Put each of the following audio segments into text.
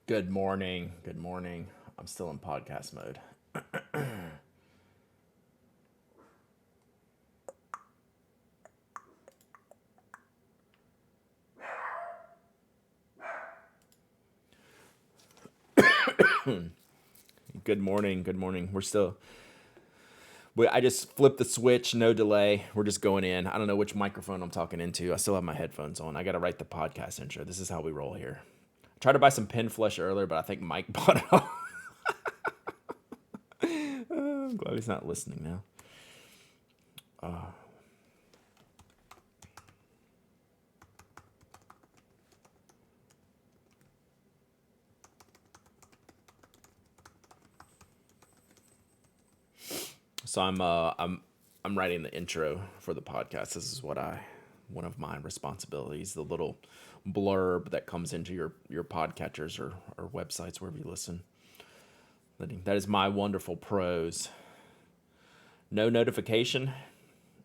Good morning. Good morning. I'm still in podcast mode. Good morning. Good morning. I just flipped the switch, no delay. We're just going in. I don't know which microphone I'm talking into. I still have my headphones on. I got to write the podcast intro. This is how we roll here. I tried to buy some pen flesh earlier, but I think Mike bought it all. I'm glad he's not listening now. So I'm writing the intro for the podcast. This is one of my responsibilities, the little blurb that comes into your podcatchers or websites wherever you listen. That is my wonderful prose. No notification.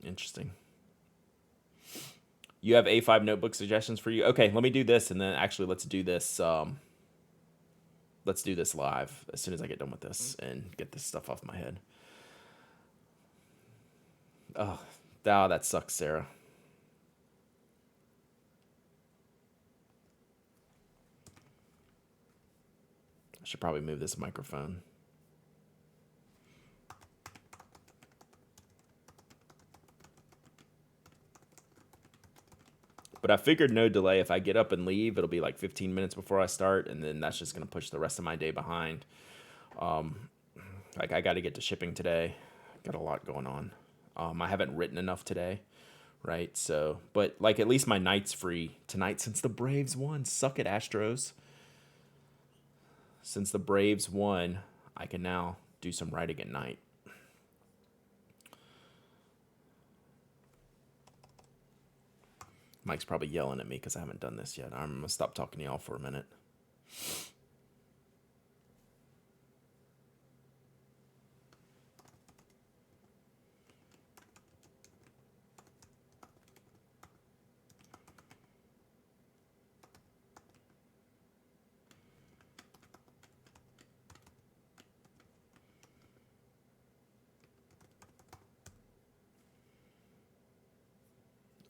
Interesting. You have A5 notebook suggestions for you? Okay, let me do this, and then actually let's do this. Let's do this live as soon as I get done with this and get this stuff off my head. Oh, that sucks, Sarah. I should probably move this microphone. But I figured no delay. If I get up and leave, it'll be like 15 minutes before I start, and then that's just going to push the rest of my day behind. Like I got to get to shipping today. Got a lot going on. I haven't written enough today, right? So, but like at least my night's free tonight since the Braves won. Suck it, Astros. Since the Braves won, I can now do some writing at night. Mike's probably yelling at me because I haven't done this yet. I'm going to stop talking to y'all for a minute.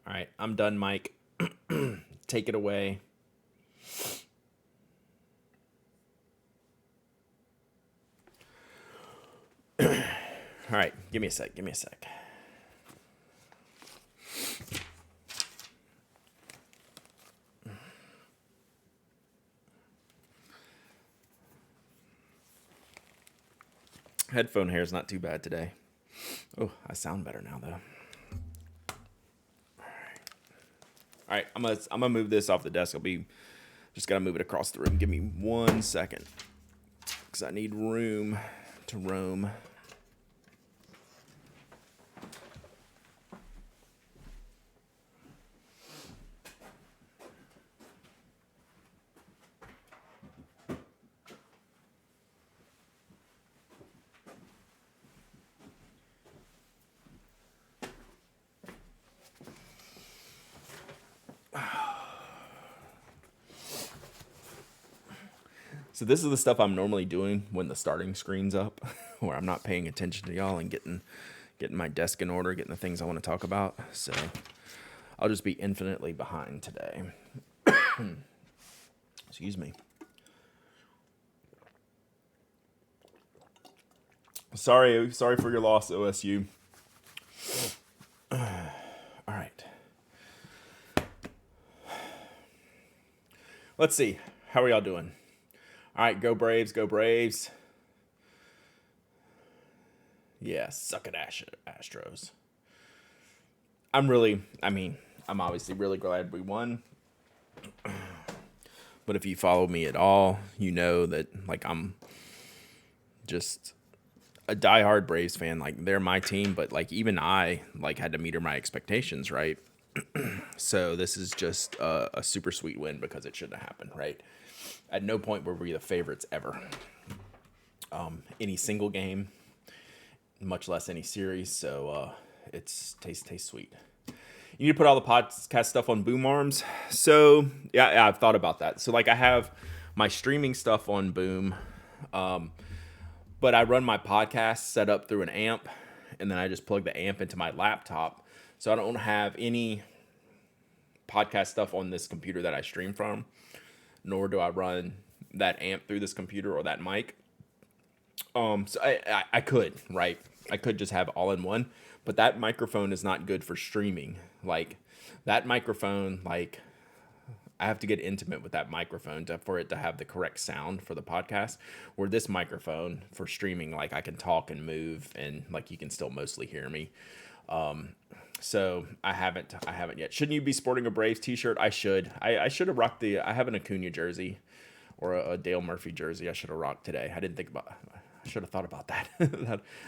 All right, I'm done, Mike. Take it away. All right, give me a sec. Give me a sec. Headphone hair is not too bad today. Oh, I sound better now though. All right, I'm gonna move this off the desk. Just gotta move it across the room. Give me 1 second, because I need room to roam. So this is the stuff I'm normally doing when the starting screen's up, where I'm not paying attention to y'all and getting my desk in order, getting the things I want to talk about. So I'll just be infinitely behind today. Excuse me. Sorry for your loss, OSU. All right. Let's see. How are y'all doing? All right, go Braves, go Braves. Yeah, suck it, Astros. I'm obviously really glad we won. But if you follow me at all, you know that like I'm just a diehard Braves fan. Like they're my team, but like even I like had to meter my expectations, right? So this is just a super sweet win because it shouldn't have happened, right? At no point were we the favorites ever. Any single game, much less any series. So it's tastes sweet. You need to put all the podcast stuff on boom arms. So yeah, I've thought about that. So like I have my streaming stuff on Boom, but I run my podcast set up through an amp, and then I just plug the amp into my laptop. So I don't have any podcast stuff on this computer that I stream from, nor do I run that amp through this computer or that mic. So I could, right? I could just have all in one, but that microphone is not good for streaming. Like that microphone, like I have to get intimate with that microphone for it to have the correct sound for the podcast. Where this microphone for streaming, like I can talk and move, and like you can still mostly hear me. So I haven't yet. Shouldn't you be sporting a Braves t-shirt? I should. I should have rocked I have an Acuna jersey or a Dale Murphy jersey I should have rocked today. I didn't think about I should have thought about that.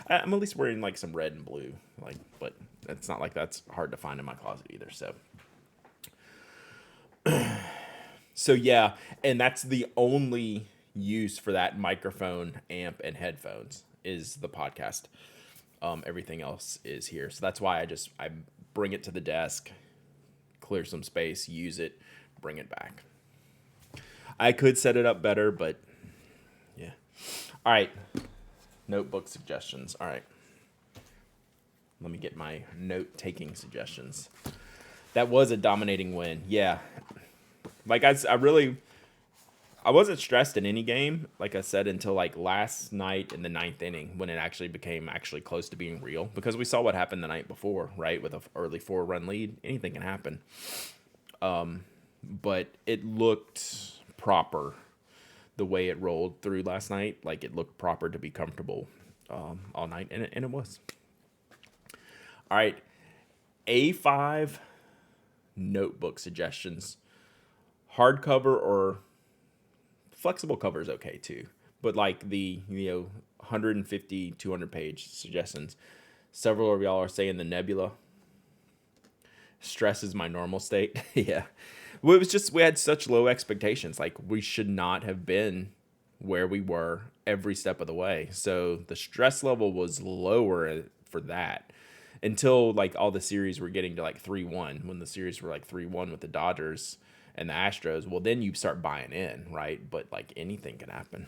I'm at least wearing like some red and blue, like, but it's not like that's hard to find in my closet either. So yeah, and that's the only use for that microphone, amp, and headphones is the podcast. Everything else is here. So that's why I bring it to the desk, clear some space, use it, bring it back. I could set it up better, but yeah. All right. Notebook suggestions. All right. Let me get my note-taking suggestions. That was a dominating win. Yeah. Like I wasn't stressed in any game, like I said, until like last night in the 9th inning when it actually became close to being real, because we saw what happened the night before, right? With an early 4-run lead, anything can happen. But it looked proper the way it rolled through last night. Like it looked proper to be comfortable all night, and it was. All right, A5 notebook suggestions. Hardcover or flexible cover is okay too, but like the 150 200 page suggestions, several of y'all are saying the Nebula. Stress is my normal state. Yeah, well, it was just we had such low expectations. Like we should not have been where we were every step of the way, so the stress level was lower for that until like all the series were getting to like 3-1. When the series were like 3-1 with the Dodgers and the Astros, well, then you start buying in, right? But like anything can happen.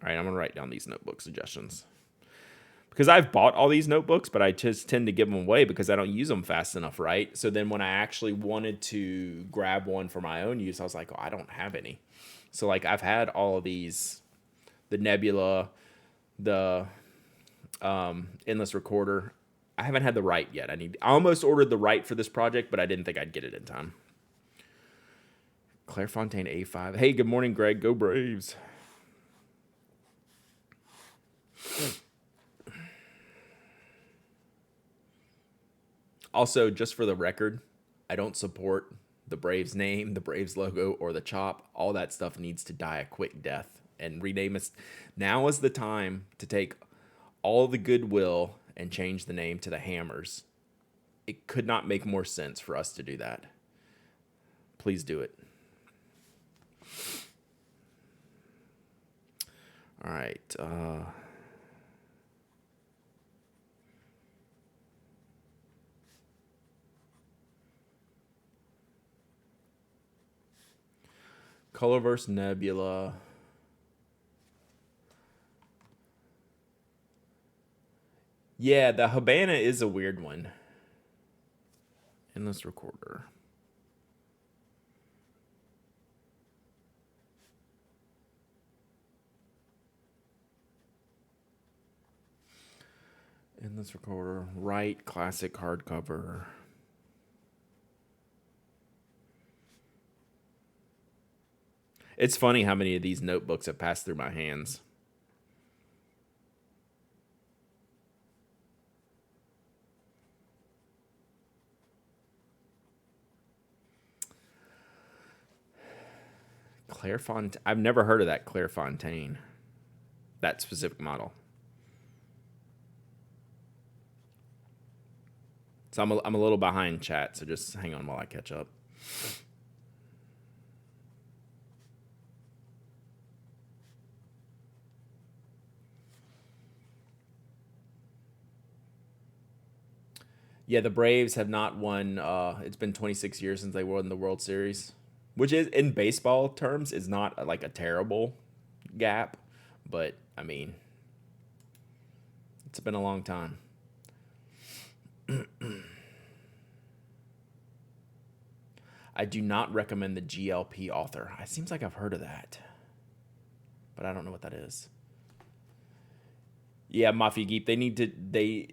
All right, I'm gonna write down these notebook suggestions because I've bought all these notebooks, but I just tend to give them away because I don't use them fast enough, right? So then when I actually wanted to grab one for my own use, I was like, oh, I don't have any. So like I've had all of these, the Nebula, the endless recorder. I haven't had the right yet. I almost ordered the right for this project, but I didn't think I'd get it in time. Clairefontaine A5. Hey, good morning, Greg. Go Braves. Also, just for the record, I don't support the Braves name, the Braves logo, or the chop. All that stuff needs to die a quick death and rename it. Now is the time to take all the goodwill and change the name to the Hammers. It could not make more sense for us to do that. Please do it. All right. Colorverse Nebula. Yeah, the Habana is a weird one. Endless recorder. Endless recorder. Right, classic hardcover. It's funny how many of these notebooks have passed through my hands. Clairefontaine. I've never heard of that Clairefontaine. That specific model. So I'm a little behind chat, so just hang on while I catch up. Yeah, the Braves have not won. It's been 26 years since they won the World Series, which is in baseball terms is not like a terrible gap, but I mean, it's been a long time. I do not recommend the GLP author. It seems like I've heard of that, but I don't know what that is. Yeah, Mafia Geek. They need to. They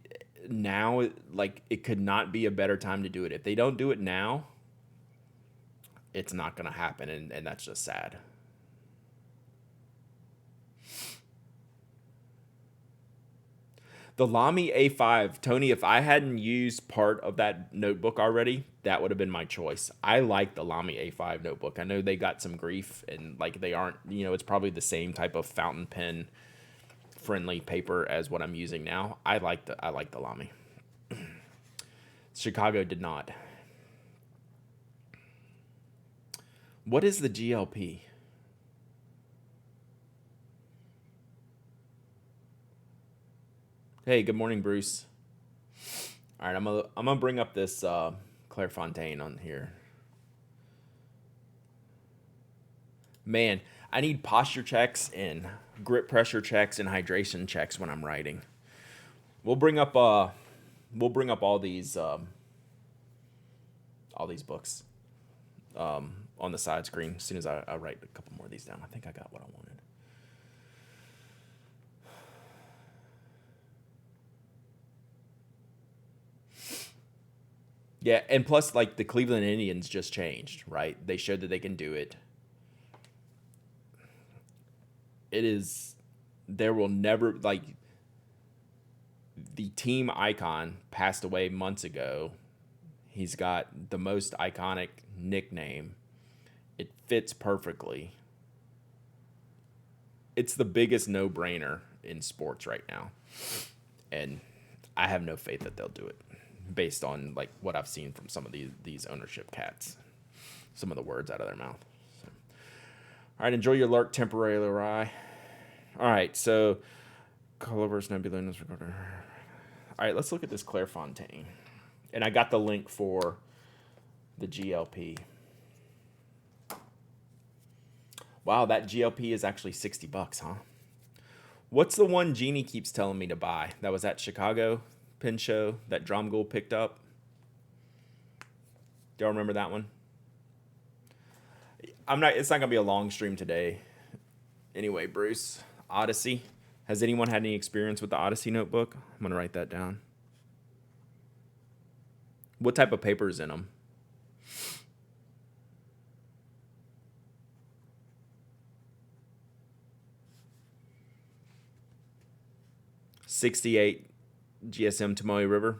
now like it could not be a better time to do it. If they don't do it now, it's not gonna happen, and that's just sad. The Lamy A5, Tony, if I hadn't used part of that notebook already, that would have been my choice. I like the Lamy A5 notebook. I know they got some grief and like they aren't, it's probably the same type of fountain pen friendly paper as what I'm using now. I like the Lamy. Chicago did not. What is the GLP? Hey, good morning, Bruce. All right, I'm gonna bring up this Clairefontaine on here. Man, I need posture checks and grip pressure checks and hydration checks when I'm writing. We'll bring up all these books on the side screen as soon as I write a couple more of these down. I think I got what I wanted. Yeah, and plus, like, the Cleveland Indians just changed, right? They showed that they can do it. It is, there will never, like, the team icon passed away months ago. He's got the most iconic nickname. It fits perfectly. It's the biggest no-brainer in sports right now. And I have no faith that they'll do it based on like what I've seen from some of these ownership cats. Some of the words out of their mouth. So. All right, enjoy your lurk temporarily, Rye. All right, so Colorverse Nebula in this recorder. All right, let's look at this Clairefontaine. And I got the link for the GLP. Wow, that GLP is actually $60, huh? What's the one Jeannie keeps telling me to buy? That was at Chicago Pen Show that Dromgold picked up. Do y'all remember that one? It's not gonna be a long stream today. Anyway, Bruce, Odyssey. Has anyone had any experience with the Odyssey Notebook? I'm gonna write that down. What type of paper is in them? '68 GSM Tomoe River.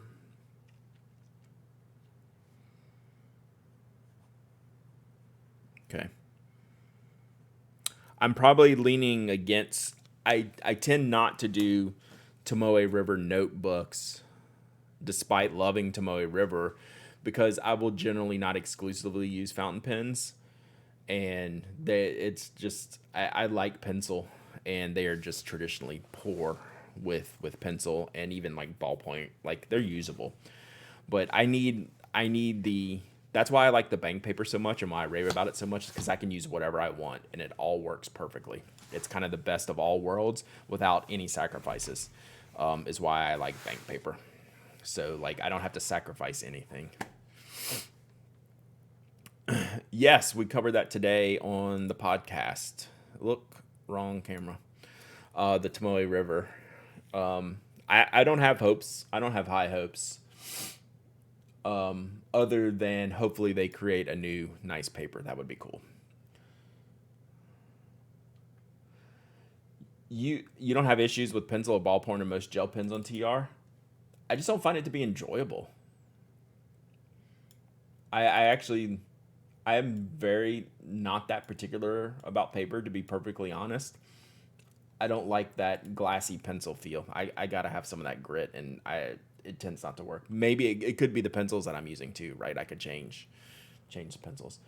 Okay. I'm probably leaning against. I tend not to do Tomoe River notebooks, despite loving Tomoe River, because I will generally not exclusively use fountain pens, and it's just I like pencil, and they are just traditionally poor with pencil and even like ballpoint. Like they're usable, but I need the. That's why I like the bank paper so much and why I rave about it so much is because I can use whatever I want and it all works perfectly. It's kind of the best of all worlds without any sacrifices. Is why I like bank paper. So like I don't have to sacrifice anything. Yes, we covered that today on the podcast. Look, wrong camera. The Tomoe River. I don't have hopes. I don't have high hopes. Other than hopefully they create a new nice paper. That would be cool. You don't have issues with pencil or ballpoint or most gel pens on TR? I just don't find it to be enjoyable. I actually I am very not that particular about paper, to be perfectly honest. I don't like that glassy pencil feel. I gotta have some of that grit, and it tends not to work. Maybe it could be the pencils that I'm using too, right? I could change the pencils.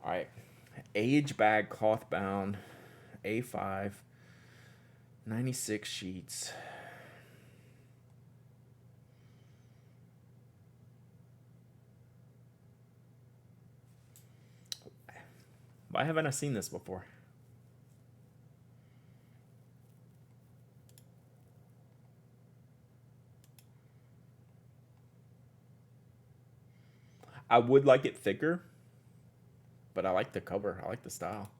All right, age bag cloth bound, A5, 96 sheets. Why haven't I seen this before? I would like it thicker, but I like the cover. I like the style.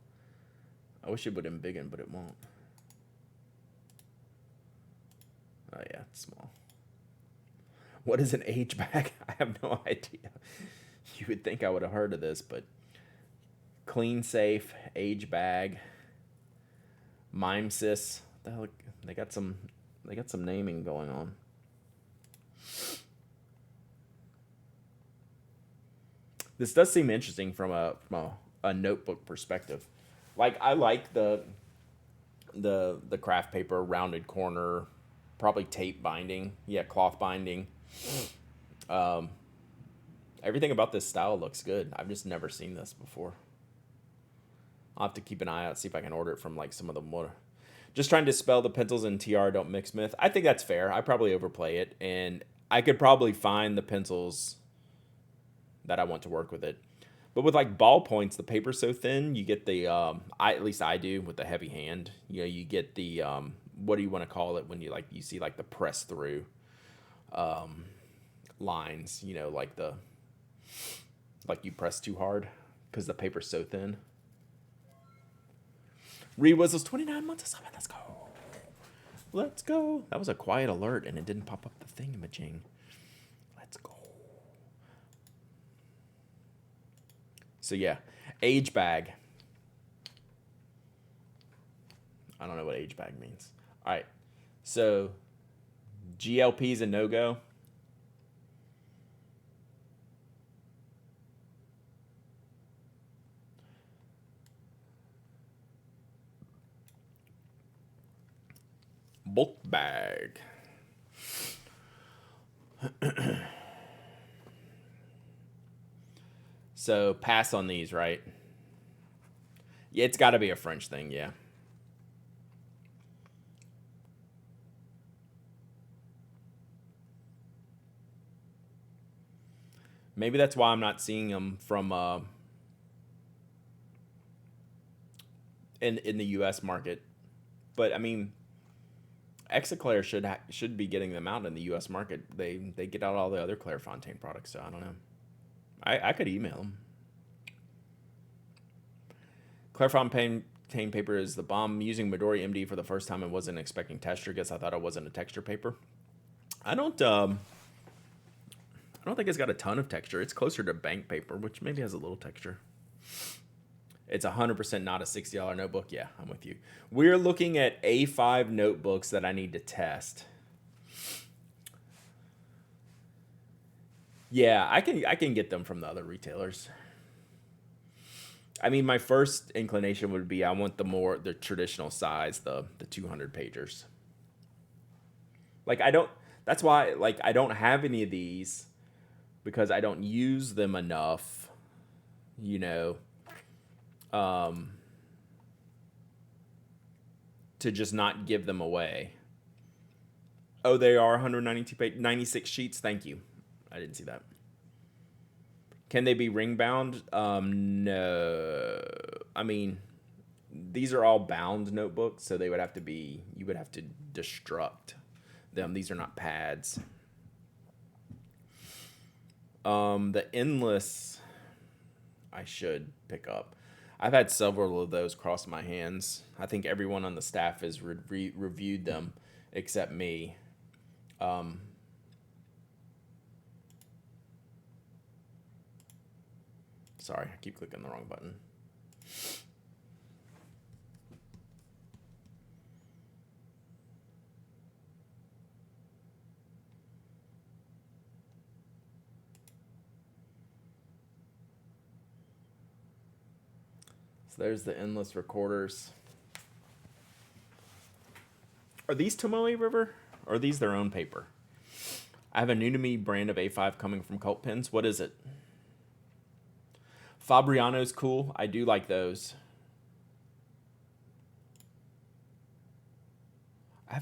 I wish it would embiggen, but it won't. Oh yeah, it's small. What is an age bag? I have no idea. You would think I would have heard of this, but clean safe, age bag, Mimesys. The hell, they got some naming going on. This does seem interesting from a notebook perspective. Like I like the craft paper, rounded corner, probably tape binding. Yeah, cloth binding. Everything about this style looks good. I've just never seen this before. I'll have to keep an eye out, see if I can order it from like some of the more. Just trying to spell the pencils in TR don't mix myth. I think that's fair. I probably overplay it, and I could probably find the pencils that I want to work with it. But with like ballpoints, the paper's so thin, you get the at least I do with the heavy hand. You know, you get the what do you want to call it when you see like the press through lines. You know, like you press too hard because the paper's so thin. Reed Whistle's 29 months of summon. Let's go. Let's go. That was a quiet alert, and it didn't pop up the thingamajig. Let's go. So yeah, age bag. I don't know what age bag means. All right. So GLP's a no-go. Book bag. So pass on these, right? Yeah, it's got to be a French thing, yeah. Maybe that's why I'm not seeing them from in the U.S. market. But I mean, Exaclair should be getting them out in the U.S. market. They get out all the other Clairefontaine products, so I don't know. I could email them. Clairefontaine paper is the bomb. Using Midori MD for the first time and wasn't expecting texture. Guess I thought it wasn't a texture paper. I don't think it's got a ton of texture. It's closer to bank paper, which maybe has a little texture. It's 100% not a $60 notebook. Yeah, I'm with you. We're looking at A5 notebooks that I need to test. Yeah, I can get them from the other retailers. I mean, my first inclination would be I want the traditional size, the 200 pagers. Like that's why like I don't have any of these because I don't use them enough, you know, to just not give them away. Oh, they are 96 sheets. Thank you. I didn't see that. Can they be ring bound? No. I mean, these are all bound notebooks, so you would have to destruct them. These are not pads. The endless, I should pick up. I've had several of those cross my hands. I think everyone on the staff has reviewed them except me. Sorry, I keep clicking the wrong button. So there's the endless recorders. Are these Tomoe River? Or are these their own paper? I have a new to me brand of A5 coming from Cult Pens. What is it? Fabriano's cool. I do like those. I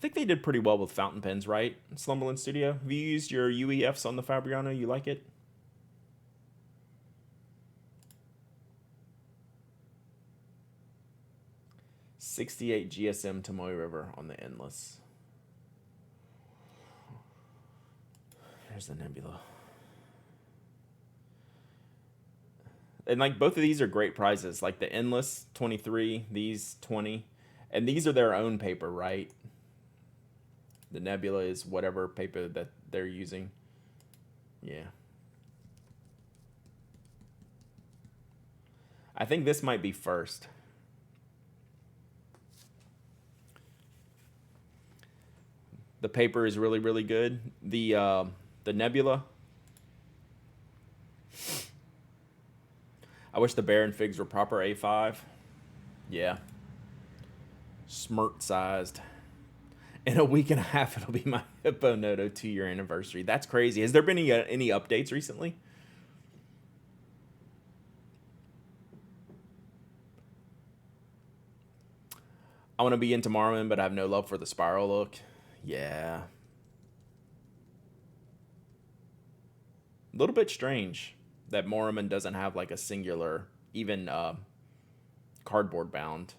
think they did pretty well with fountain pens, right? Slumberland Studio. Have you used your UEFs on the Fabriano? You like it? 68 GSM Tomoe River on the Endless. There's the Nebula. And like both of these are great prizes. Like the Endless 23, these 20. And these are their own paper, right? The Nebula is whatever paper that they're using. Yeah. I think this might be first. The paper is really, really good. The Nebula. I wish the Bear and Figs were proper A5. Yeah. Smirt sized. In a week and a half, it'll be my Hippo Noto 2-year anniversary. That's crazy. Has there been any updates recently? I want to be into Marlin, but I have no love for the spiral look. Yeah. A little bit strange that Morriman doesn't have like a singular, even cardboard bound.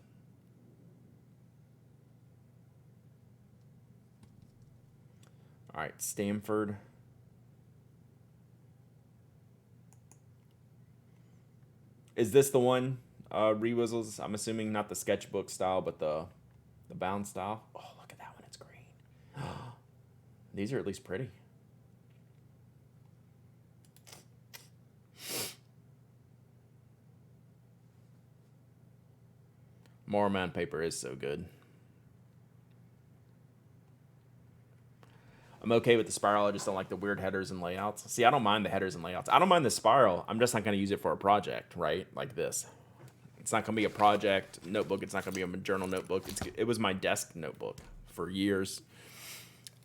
All right, Stanford. Is this the one? Rewizzles. I'm assuming not the sketchbook style, but the bound style. Oh, look at that one. It's green. These are at least pretty. Morriman paper is so good. I'm okay with the spiral. I just don't like the weird headers and layouts. See, I don't mind the headers and layouts. I don't mind the spiral. I'm just not going to use it for a project, right? Like this. It's not going to be a project notebook. It's not going to be a journal notebook. It was my desk notebook for years.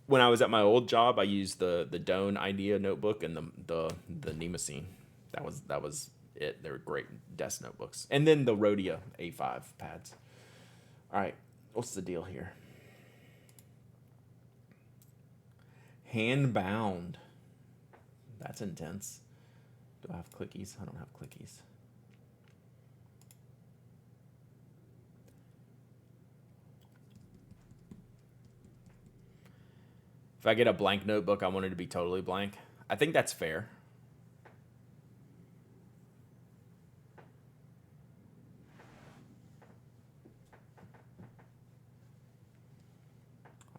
When I was at my old job, I used the Doan Idea notebook and the Nemocene. That was it. They were great desk notebooks. And then the Rhodia A5 pads. All right, what's the deal here? Hand-bound. That's intense. Do I have clickies? I don't have clickies. If I get a blank notebook, I want it to be totally blank. I think that's fair.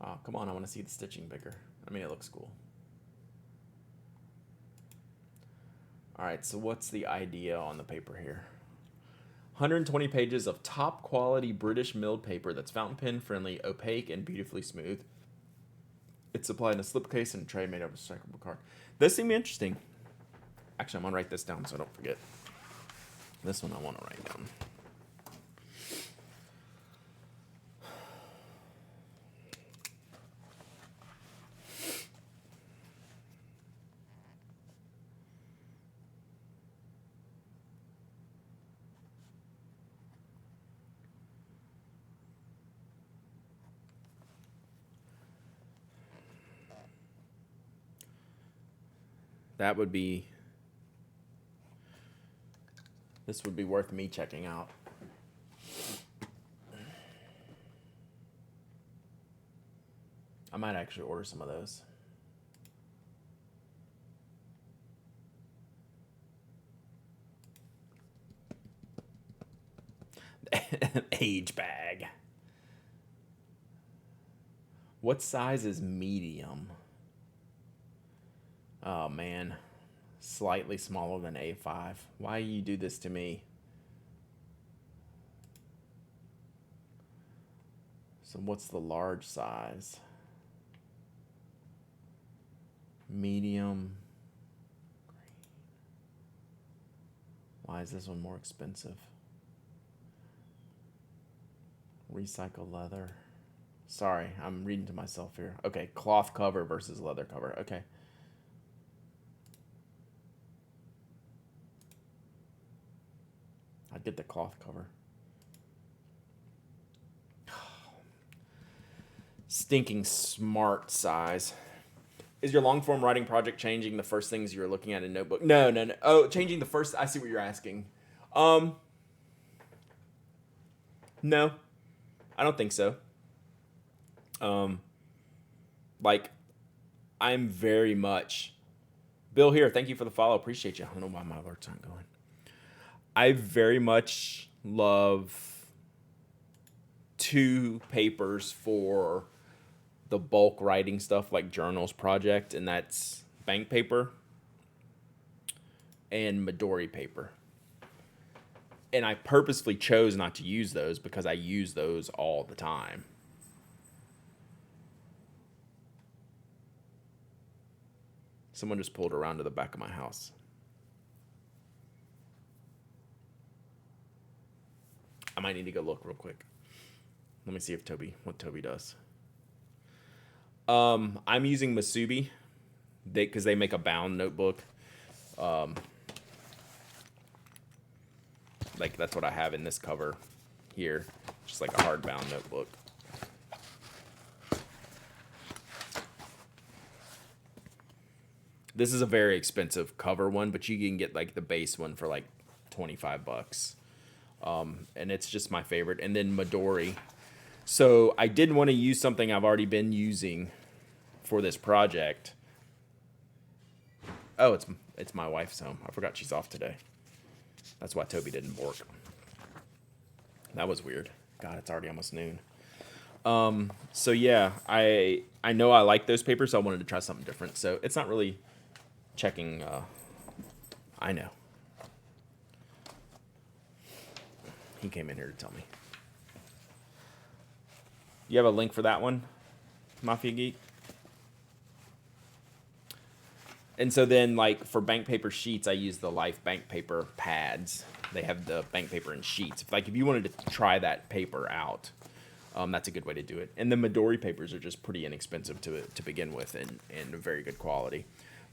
Oh, come on. I want to see the stitching bigger. I mean, it looks cool. All right, so what's the idea on the paper here? 120 pages of top quality British milled paper that's fountain pen friendly, opaque, and beautifully smooth. It's supplied in a slipcase and a tray made of a recyclable card. This seemed interesting. Actually, I'm going to write this down so I don't forget. This one I want to write down. That would be... This would be worth me checking out. I might actually order some of those. Age bag. What size is medium? Oh, man. Slightly smaller than A5. Why you do this to me? So what's the large size? Medium. Why is this one more expensive? Recycle leather. Sorry, I'm reading to myself here. Okay, cloth cover versus leather cover. Okay. I'd get the cloth cover. Stinking smart size. Is your long form writing project changing the first things you're looking at in notebook? No. Oh, changing the first. I see what you're asking. No. I don't think so. Um, like I'm very much Bill here. Thank you for the follow. Appreciate you. I don't know why my alerts aren't going. I very much love two papers for the bulk writing stuff like journals project, and that's bank paper and Midori paper. And I purposefully chose not to use those because I use those all the time. Someone just pulled around to the back of my house. I might need to go look real quick. Let me see if what Toby does. I'm using Masubi because they make a bound notebook. Like that's what I have in this cover here, just like a hardbound notebook. This is a very expensive cover one, but you can get like the base one for like $25. And it's just my favorite. And then Midori. So I did want to use something I've already been using for this project. Oh, it's my wife's home. I forgot she's off today. That's why Toby didn't work. That was weird. God, it's already almost noon. So yeah, I know I like those papers, so I wanted to try something different. So it's not really checking. I know. He came in here to tell me. You have a link for that one, Mafia Geek? And so then, like, for bank paper sheets, I use the Life bank paper pads. They have the bank paper in sheets. Like, if you wanted to try that paper out, that's a good way to do it. And the Midori papers are just pretty inexpensive to begin with and very good quality.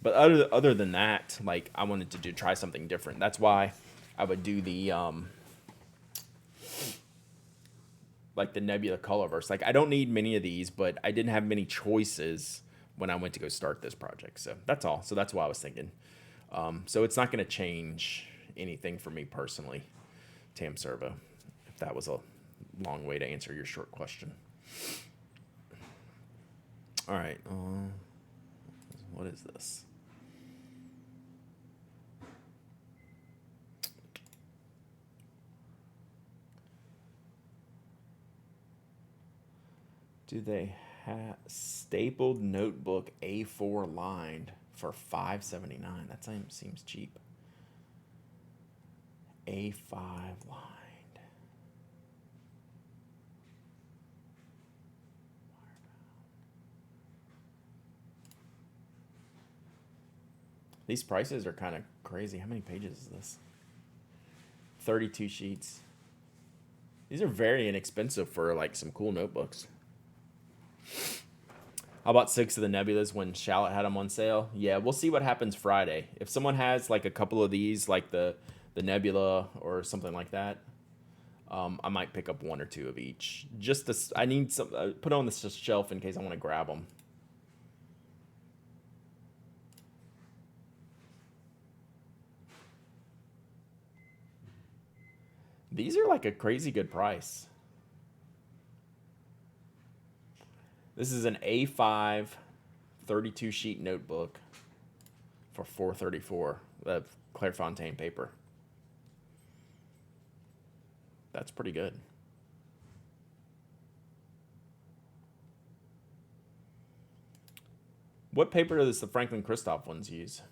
But other than that, like, I wanted to try something different. That's why I would do the like the Nebula Colorverse. Like, I don't need many of these, but I didn't have many choices when I went to go start this project. So that's all. So that's what I was thinking. So it's not going to change anything for me personally, Tam Servo, if that was a long way to answer your short question. All right. What is this? Do they have stapled notebook A4 lined for $5.79? That seems cheap. A5 lined. These prices are kind of crazy. How many pages is this? 32 sheets. These are very inexpensive for like some cool notebooks. How about 6 of the Nebulas when Shallot had them on sale? Yeah, we'll see what happens Friday. If someone has like a couple of these, like the Nebula or something like that, I might pick up 1 or 2 of each. Just this, I need some put on the shelf in case I want to grab them. These are like a crazy good price. This is an A5 32 sheet notebook for $4.34. The Clairefontaine paper. That's pretty good. What paper does the Franklin Christoph ones use?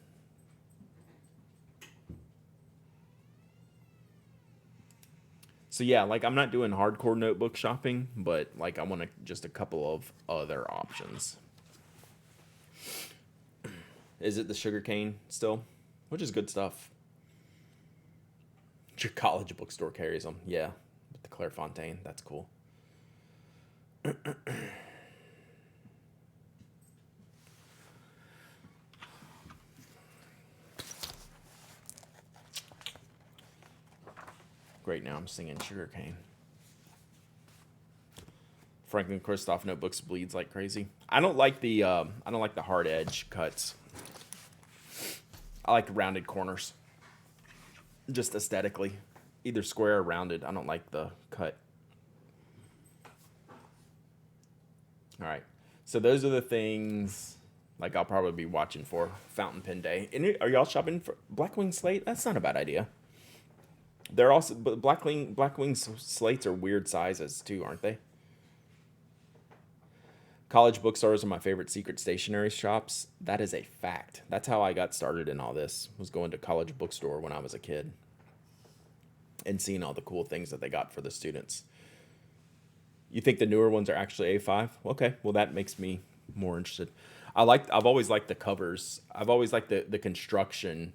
So yeah, like I'm not doing hardcore notebook shopping, but like I want just a couple of other options. Is it the sugarcane still? Which is good stuff. Your college bookstore carries them. Yeah, with the Clairefontaine. That's cool. Great, now I'm singing sugarcane. Franklin Christoph notebooks bleeds like crazy. I don't like the hard edge cuts. I like the rounded corners. Just aesthetically. Either square or rounded. I don't like the cut. All right. So those are the things like I'll probably be watching for Fountain Pen Day. And are y'all shopping for Blackwing Slate? That's not a bad idea. They're also, but Blackwing slates are weird sizes too, aren't they? College bookstores are my favorite secret stationery shops. That is a fact. That's how I got started in all this. Was going to college bookstore when I was a kid and seeing all the cool things that they got for the students. You think the newer ones are actually A5? Okay, well that makes me more interested. I've always liked the covers. I've always liked the construction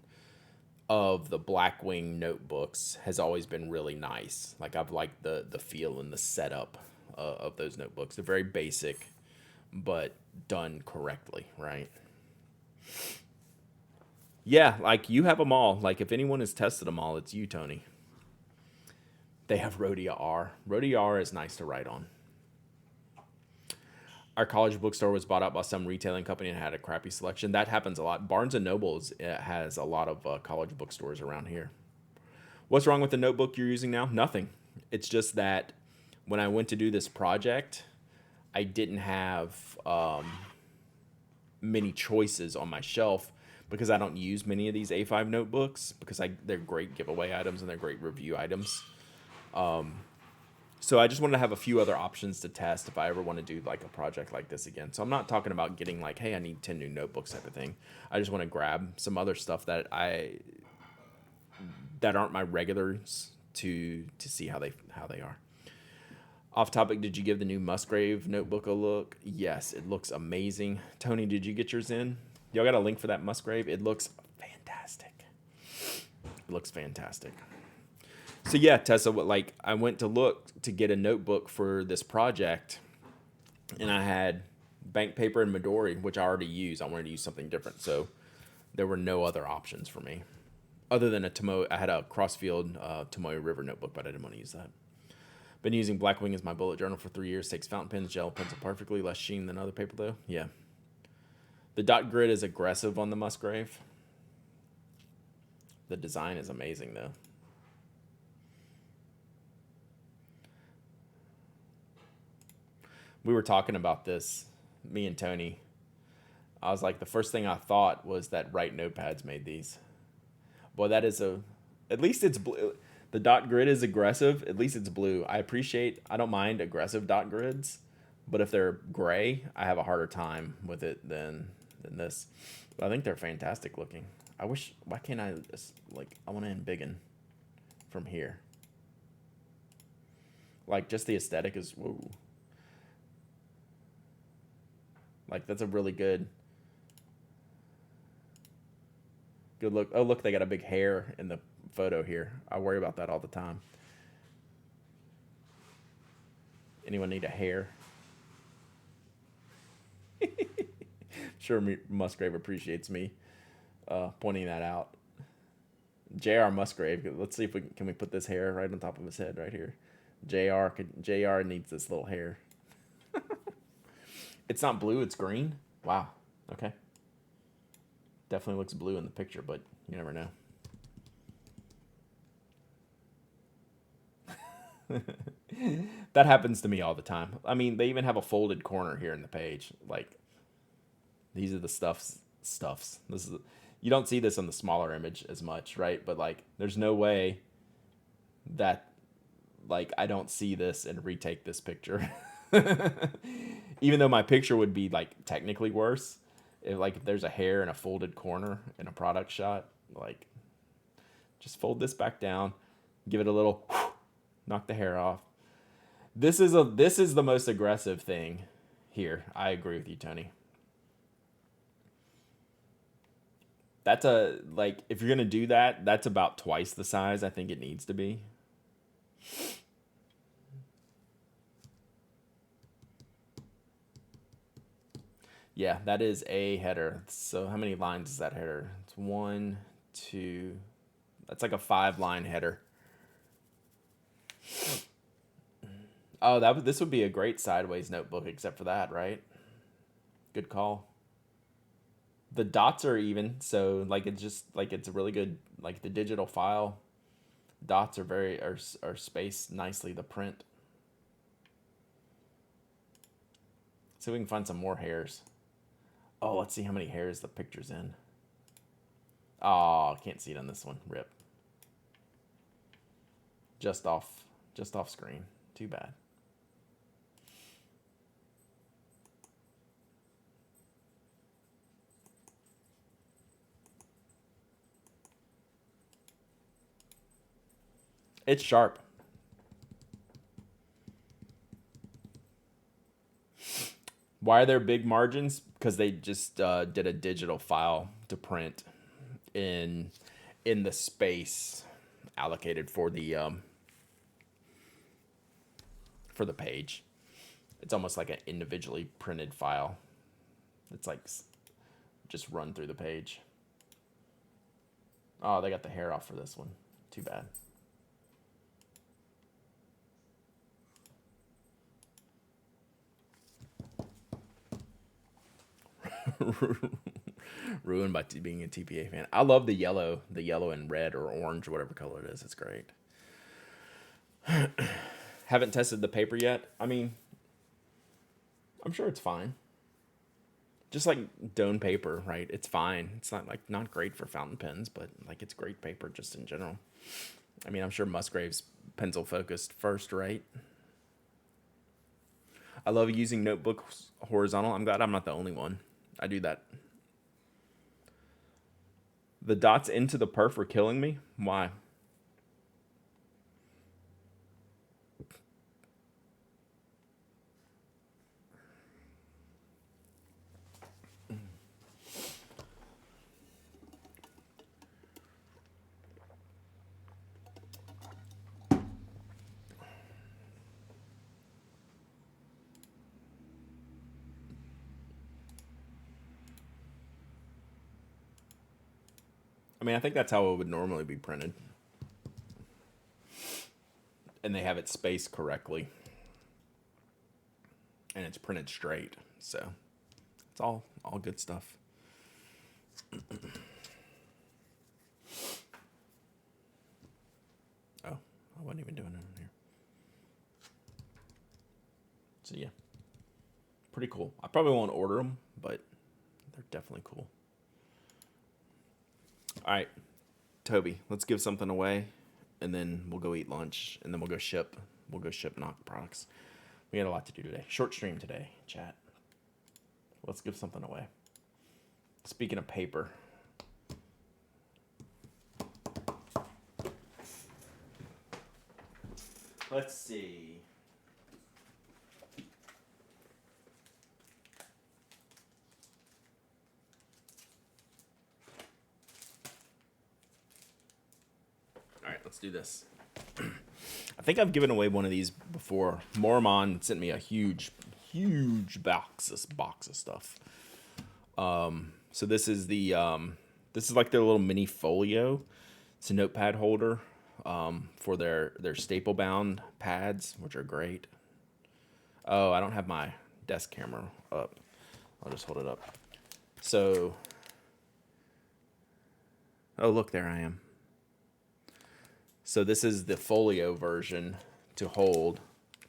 of the Blackwing notebooks has always been really nice. Like I've liked the feel and the setup of those notebooks. They're very basic, but done correctly, right? Yeah, like you have them all. Like if anyone has tested them all, it's you, Tony. They have Rhodia R. Rhodia R is nice to write on. Our college bookstore was bought out by some retailing company and had a crappy selection. That happens a lot. Barnes and Nobles has a lot of college bookstores around here. What's wrong with the notebook you're using now? Nothing. It's just that when I went to do this project, I didn't have many choices on my shelf because I don't use many of these A5 notebooks because they're great giveaway items and they're great review items. So I just wanted to have a few other options to test if I ever want to do like a project like this again. So I'm not talking about getting like, hey, I need 10 new notebooks type of thing. I just want to grab some other stuff that aren't my regulars to see how they are. Off topic, did you give the new Musgrave notebook a look? Yes, it looks amazing. Tony, did you get yours in? Y'all got a link for that Musgrave? It looks fantastic. It looks fantastic. So yeah, Tessa, like I went to look to get a notebook for this project, and I had bank paper and Midori, which I already use. I wanted to use something different, so there were no other options for me, other than I had a Crossfield Tomoe River notebook, but I didn't want to use that. Been using Blackwing as my bullet journal for 3 years. Takes fountain pens, gel pencil perfectly. Less sheen than other paper though. Yeah. The dot grid is aggressive on the Musgrave. The design is amazing though. We were talking about this, me and Tony. I was like, the first thing I thought was that Write Notepads made these. Boy, that is at least it's blue. The dot grid is aggressive. At least it's blue. I don't mind aggressive dot grids, but if they're gray, I have a harder time with it than this. But I think they're fantastic looking. Why can't I just, like, I want to embiggen from here. Like, just the aesthetic is, whoa. Like, that's a really good look. Oh, look, they got a big hair in the photo here. I worry about that all the time. Anyone need a hair? Sure, Musgrave appreciates me pointing that out. J.R. Musgrave. Let's see if can we put this hair right on top of his head right here. J.R. needs this little hair. It's not blue, it's green. Wow. Okay. Definitely looks blue in the picture, but you never know. That happens to me all the time. I mean, they even have a folded corner here in the page. Like, these are the stuffs. You don't see this on the smaller image as much, right? But like, there's no way that like I don't see this and retake this picture. Even though my picture would be like technically worse, if there's a hair in a folded corner in a product shot, like just fold this back down, give it a little knock the hair off. This is the most aggressive thing here. I agree with you, Tony. That's if you're gonna do that, that's about twice the size I think it needs to be. Yeah, that is a header. So how many lines is that header? It's 1, 2. That's like a 5-line header. Oh, this would be a great sideways notebook, except for that, right? Good call. The dots are even, so like it's a really good, like the digital file dots are spaced nicely. The print. See if we can find some more hairs. Oh, let's see how many hairs the picture's in. Oh, can't see it on this one. Rip. Just off screen. Too bad. It's sharp. Why are there big margins? Because they just did a digital file to print in the space allocated for the page. It's almost like an individually printed file. It's like just run through the page. Oh, they got the hair off for this one. Too bad. Ruined by being a TPA fan. I love the yellow and red or orange, whatever color it is. It's great. Haven't tested the paper yet. I mean, I'm sure it's fine. Just like Doan paper, right? It's fine. It's not great for fountain pens, but like it's great paper just in general. I mean, I'm sure Musgrave's pencil focused first, right? I love using notebooks horizontal. I'm glad I'm not the only one. I do that. The dots into the perf are killing me. Why? I mean, I think that's how it would normally be printed. And they have it spaced correctly. And it's printed straight. So it's all good stuff. Oh, I wasn't even doing it in here. So yeah, pretty cool. I probably won't order them, but they're definitely cool. All right, Toby, let's give something away, and then we'll go eat lunch, and then we'll go ship knock products. We had a lot to do today. Short stream today, chat. Let's give something away. Speaking of paper. Let's see. All right, let's do this. I think I've given away one of these before. Mormon sent me a huge box of stuff. So this is this is like their little mini folio. It's a notepad holder for their staple bound pads, which are great. Oh, I don't have my desk camera up. I'll just hold it up. So, oh look, there I am. So this is the folio version to hold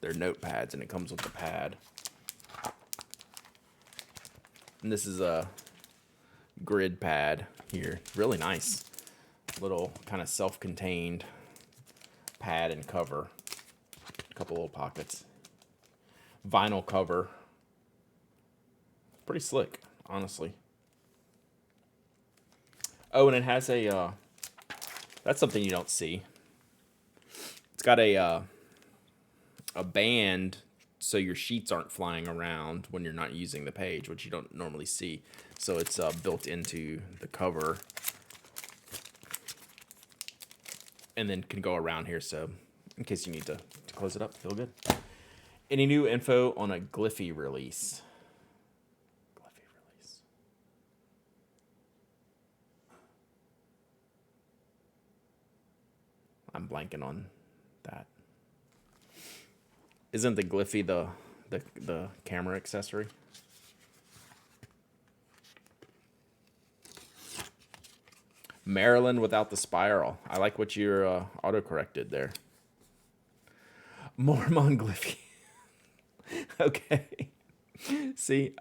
their notepads, and it comes with the pad. And this is a grid pad here. Really nice. Little kind of self-contained pad and cover. A couple little pockets. Vinyl cover. Pretty slick, honestly. Oh, and it has a... that's something you don't see. It's got a band so your sheets aren't flying around when you're not using the page, which you don't normally see. So it's built into the cover. And then can go around here, so in case you need to close it up, feel good. Any new info on a Gliffy release? I'm blanking on that. Isn't the Gliffy the camera accessory? Maryland without the spiral. I like what your auto-corrected there. Mormon Gliffy. Okay. See,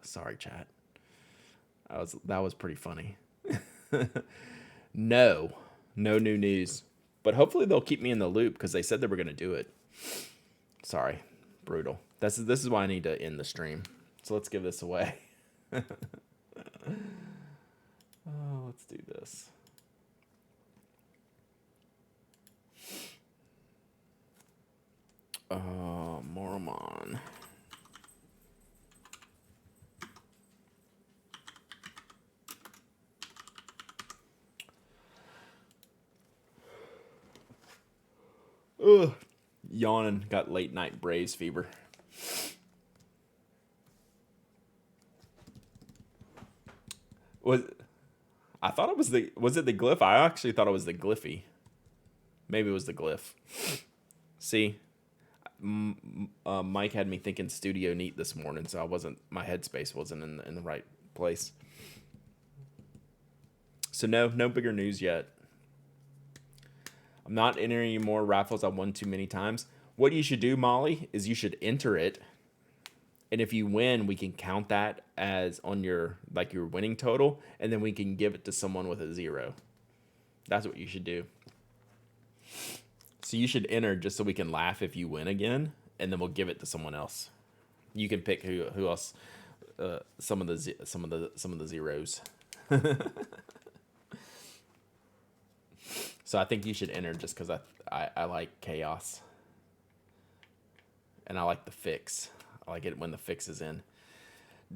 sorry, chat. That was pretty funny. No, no new news. But hopefully they'll keep me in the loop because they said they were going to do it. Sorry, brutal. This is why I need to end the stream. So let's give this away. Oh, let's do this. Mormon. Ugh. Yawning. Got late night Braves fever. I thought it was it the glyph? I actually thought it was the glyphy. Maybe it was the glyph. See, Mike had me thinking studio neat this morning, so my headspace wasn't in the right place. So no bigger news yet. I'm not entering any more raffles I won too many times. What you should do, Molly, is you should enter it. And if you win, we can count that as on your winning total, and then we can give it to someone with a 0. That's what you should do. So you should enter just so we can laugh if you win again, and then we'll give it to someone else. You can pick who else. Some of the zeros. So I think you should enter just because I like chaos, and I like the fix. I like it when the fix is in.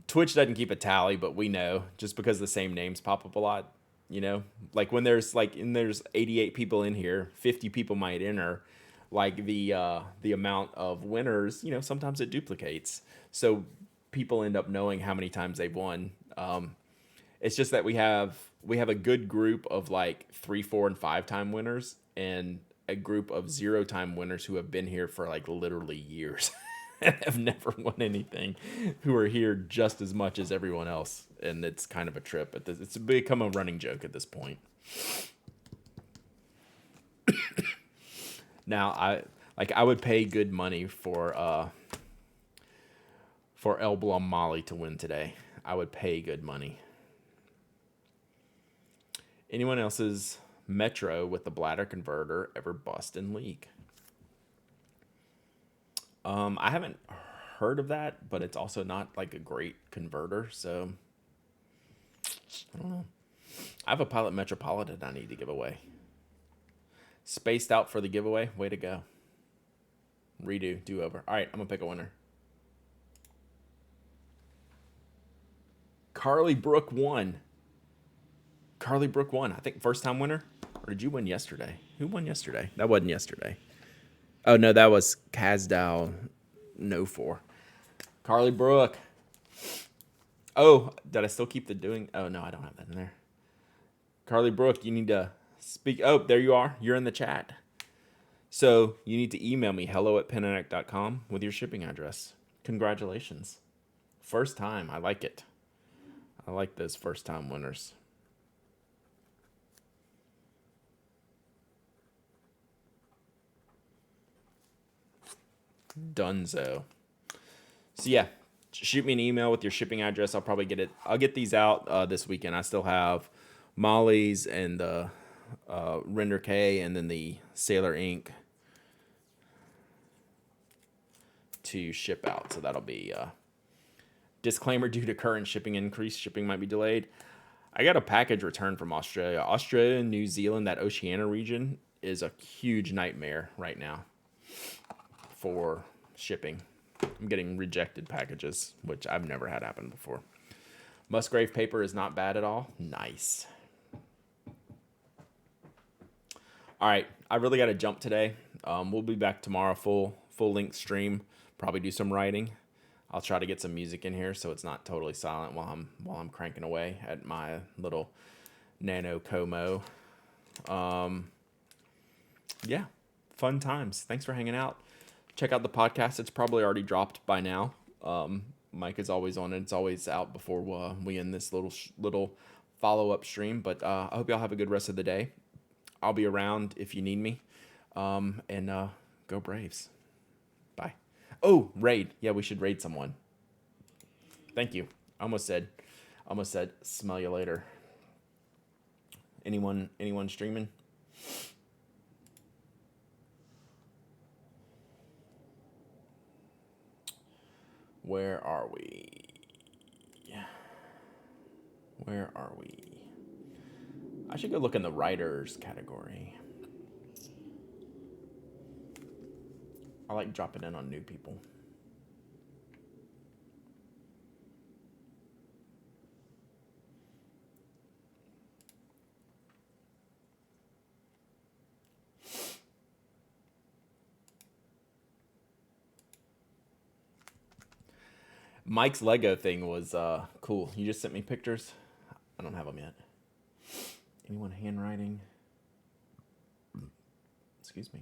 Twitch doesn't keep a tally, but we know just because the same names pop up a lot. Like when there's 88 people in here, 50 people might enter. Like the amount of winners, sometimes it duplicates. So people end up knowing how many times they've won. It's just that we have a good group of like 3, 4, and 5-time winners, and a group of 0-time winners who have been here for like literally years and have never won anything, who are here just as much as everyone else. And it's kind of a trip, but it's become a running joke at this point. Now I would pay good money for El Blum Molly to win today. I would pay good money. Anyone else's Metro with the bladder converter ever bust and leak? I haven't heard of that, but it's also not like a great converter, so I don't know. I have a Pilot Metropolitan I need to give away. Spaced out for the giveaway. Way to go. Redo. Do over. All right, I'm going to pick a winner. Carly Brook won. Carly Brook won. I think first time winner. Or did you win yesterday? Who won yesterday? That wasn't yesterday. Oh, no, that was Kazdow No 4. Carly Brook. Oh, did I still keep the doing? Oh, no, I don't have that in there. Carly Brook, you need to speak. Oh, there you are. You're in the chat. So you need to email me, hello@penaddict.com, with your shipping address. Congratulations. First time. I like it. I like those first time winners. Dunzo. So yeah, shoot me an email with your shipping address. I'll probably get it. I'll get these out this weekend. I still have Molly's and the Render K, and then the Sailor Ink to ship out. So that'll be disclaimer: due to current shipping increase, shipping might be delayed. I got a package returned from Australia. Australia and New Zealand, that Oceania region, is a huge nightmare right now for shipping. I'm getting rejected packages, which I've never had happen before. Musgrave paper is not bad at all. Nice. All right, I really got to jump today. We'll be back tomorrow, full length stream. Probably do some writing. I'll try to get some music in here so it's not totally silent while I'm cranking away at my little Nano Como. Yeah, fun times. Thanks for hanging out. Check out the podcast. It's probably already dropped by now. Mike is always on it. It's always out before we end this little follow-up stream. But I hope y'all have a good rest of the day. I'll be around if you need me. And go Braves. Bye. Oh, raid. Yeah, we should raid someone. Thank you. Almost said smell you later. Anyone streaming? Where are we? Where are we? I should go look in the writers category. I like dropping in on new people. Mike's Lego thing was cool. You just sent me pictures. I don't have them yet. Anyone handwriting? Excuse me.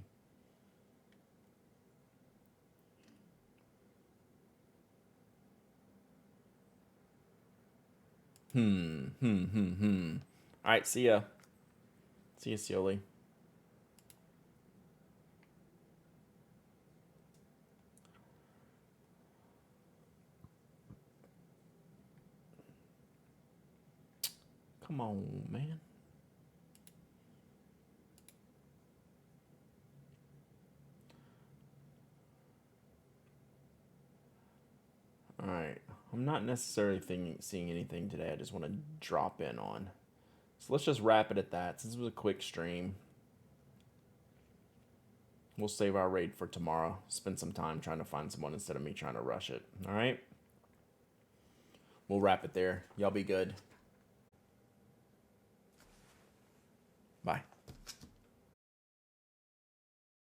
All right, see ya. See ya, Cioli. Come on, man. All right. I'm not necessarily seeing anything today. I just want to drop in on. So let's just wrap it at that. Since it was a quick stream, we'll save our raid for tomorrow. Spend some time trying to find someone instead of me trying to rush it. All right? We'll wrap it there. Y'all be good. Bye.